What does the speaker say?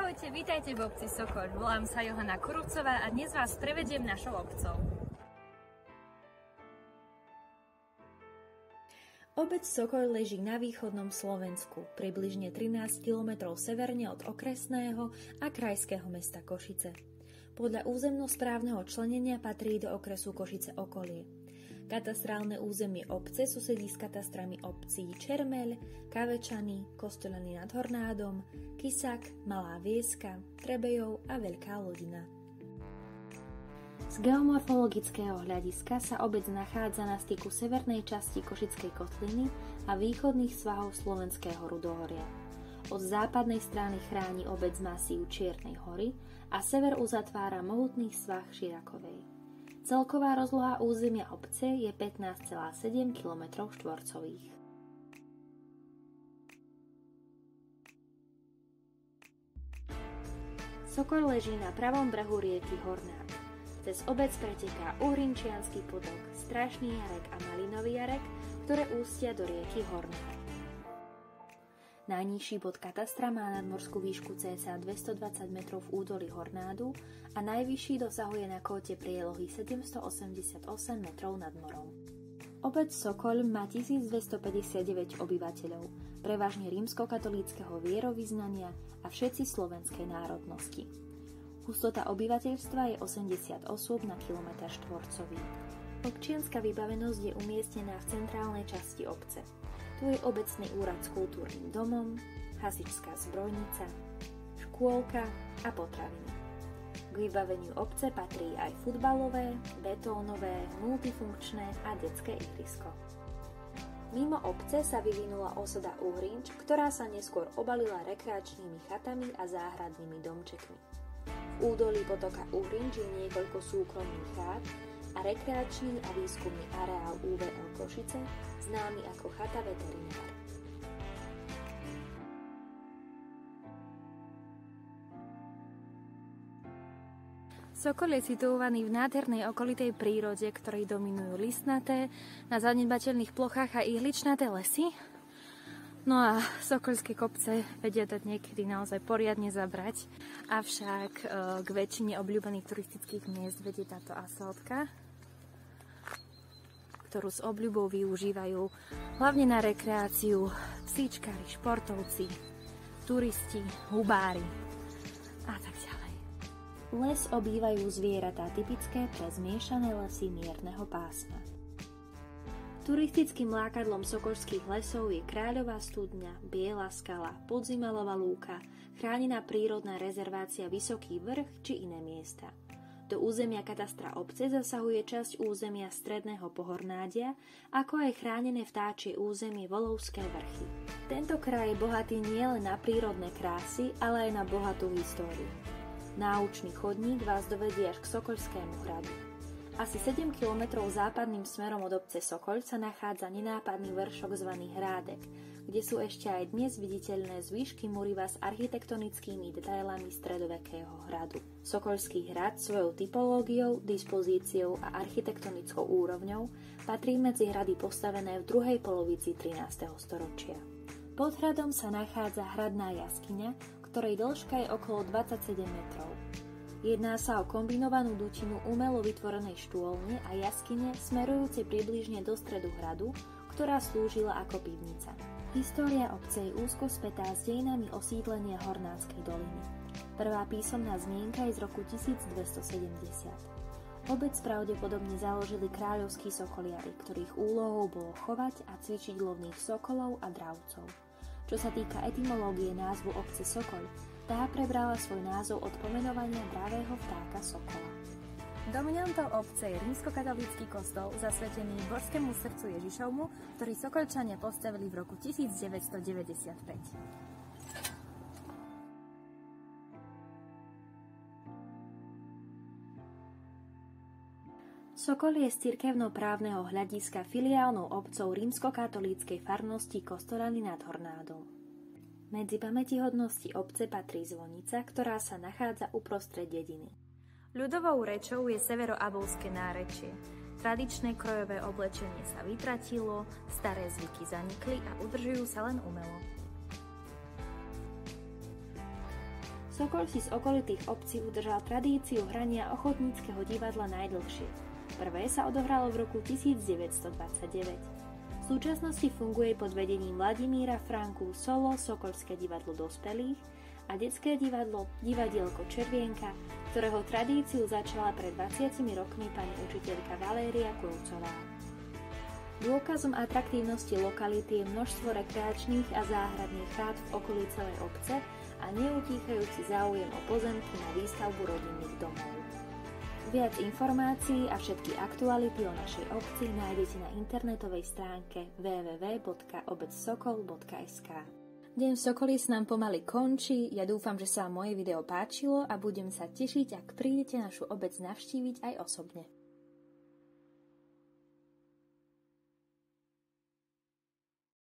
Ahojte, vítajte v obci Sokoľ. Volám sa Johana Kurúcová a dnes vás prevediem našou obcou. Obec Sokoľ leží na východnom Slovensku, približne 13 km severne od okresného a krajského mesta Košice. Podľa územnosprávneho členenia patrí do okresu Košice okolie. Katastrálne územie obce susedí s katastrami obcí Čermeľ, Kavečany, Kostolany nad Hornádom, Kysak, Malá Vieska, Trebejov a Veľká Lodina. Z geomorfologického hľadiska sa obec nachádza na styku severnej časti Košickej kotliny a východných svahov Slovenského rudohoria. Od západnej strany chráni obec masív Čiernej hory a sever uzatvára mohutný svah Širakovej. Celková rozloha územia obce je 15,7 km štvorcových. Sokoľ leží na pravom brehu rieky Hornád. Cez obec preteká Uhrinčiansky potok, Strašný jarek a Malinový jarek, ktoré ústia do rieky Hornád. Najnižší bod katastra má nadmorskú výšku cca 220 metrov v údolí Hornádu a najvyšší dosahuje na kóte prielohy 788 metrov nad morom. Obec Sokoľ má 1259 obyvateľov, prevažne rímskokatolíckeho vierovyznania a všetci slovenskej národnosti. Hustota obyvateľstva je 80 osôb na kilometr štvorcový. Občianska vybavenosť je umiestnená v centrálnej časti obce. Tu je obecný úrad s kultúrnym domom, hasičská zbrojnica, škôlka a potraviny. K vybaveniu obce patrí aj futbalové, betónové, multifunkčné a detské ihrisko. Mimo obce sa vyvinula osada Uhrinč, ktorá sa neskôr obalila rekreačnými chatami a záhradnými domčekmi. V údolí potoka Uhrinč je niekoľko súkromných chát a rekreačný a výskumný areál UVL Košice, známy ako Chata veterinár. Sokoľ je situovaný v nádhernej okolitej prírode, ktorej dominujú listnaté, na zanedbateľných plochách a ihličnaté lesy. No a sokoľské kopce vedia dať niekedy naozaj poriadne zabrať, avšak k väčšine obľúbených turistických miest vedie táto asfaltka, ktorú s obľubou využívajú hlavne na rekreáciu psíčkári, športovci, turisti, hubári a tak ďalej. Les obývajú zvieratá typické pre zmiešané lesy mierneho pásma. Turistickým lákadlom sokoľských lesov je Kráľová studňa, Biela skala, Podzimalová lúka, chránená prírodná rezervácia Vysoký vrch či iné miesta. Do územia katastra obce zasahuje časť územia Stredného Pohornádia, ako aj chránené vtáčie územie Volovské vrchy. Tento kraj je bohatý nielen na prírodné krásy, ale aj na bohatú históriu. Náučný chodník vás dovedie až k Sokoľskému hradu. Asi 7 km západným smerom od obce Sokoľ sa nachádza nenápadný vršok zvaný Hrádek, kde sú ešte aj dnes viditeľné zvýšky muriva s architektonickými detailami stredovekého hradu. Sokoľský hrad svojou typológiou, dispozíciou a architektonickou úrovňou patrí medzi hrady postavené v druhej polovici 13. storočia. Pod hradom sa nachádza hradná jaskyňa, ktorej dĺžka je okolo 27 metrov. Jedná sa o kombinovanú dutinu umelo vytvorenej štôlne a jaskyne smerujúce približne do stredu hradu, ktorá slúžila ako pivnica. História obce je úzko spätá s dejinami osídlenia Hornádskej doliny. Prvá písomná zmienka je z roku 1270. Obec pravdepodobne založili kráľovskí sokoliari, ktorých úlohou bolo chovať a cvičiť lovných sokolov a dravcov. Čo sa týka etymológie názvu obce Sokoľ, tá prebrala svoj názov od pomenovania dravého vtáka sokola. Dominantou obce je rímskokatolícky kostol zasvetený Božskému srdcu Ježišovmu, ktorý Sokoľčania postavili v roku 1995. Sokoľ je z cirkevnoprávneho hľadiska filiálnou obcou rímskokatolíckej farnosti Kostolany nad Hornádom. Medzi pamätihodnosti obce patrí zvonica, ktorá sa nachádza uprostred dediny. Ľudovou rečou je severoabovské nárečie. Tradičné krojové oblečenie sa vytratilo, staré zvyky zanikli a udržujú sa len umelo. Sokol si z okolitých obcí udržal tradíciu hrania ochotníckeho divadla najdlhšie. Prvé sa odohralo v roku 1929. V súčasnosti funguje pod vedením Vladimíra Franku solo Sokolské divadlo dospelých a detské divadlo Divadielko Červienka, ktorého tradíciu začala pred 20 rokmi pani učiteľka Valéria Kurcová. Dôkazom atraktívnosti lokality je množstvo rekreačných a záhradných chát v okolí celej obce a neutíchajúci záujem o pozemky na výstavbu rodinných domov. Viac informácií a všetky aktuality o našej obci nájdete na internetovej stránke www.obecSokol.sk. Deň v Sokoli s nám pomaly končí, ja dúfam, že sa vám moje video páčilo a budem sa tešiť, ak prídete našu obec navštíviť aj osobne.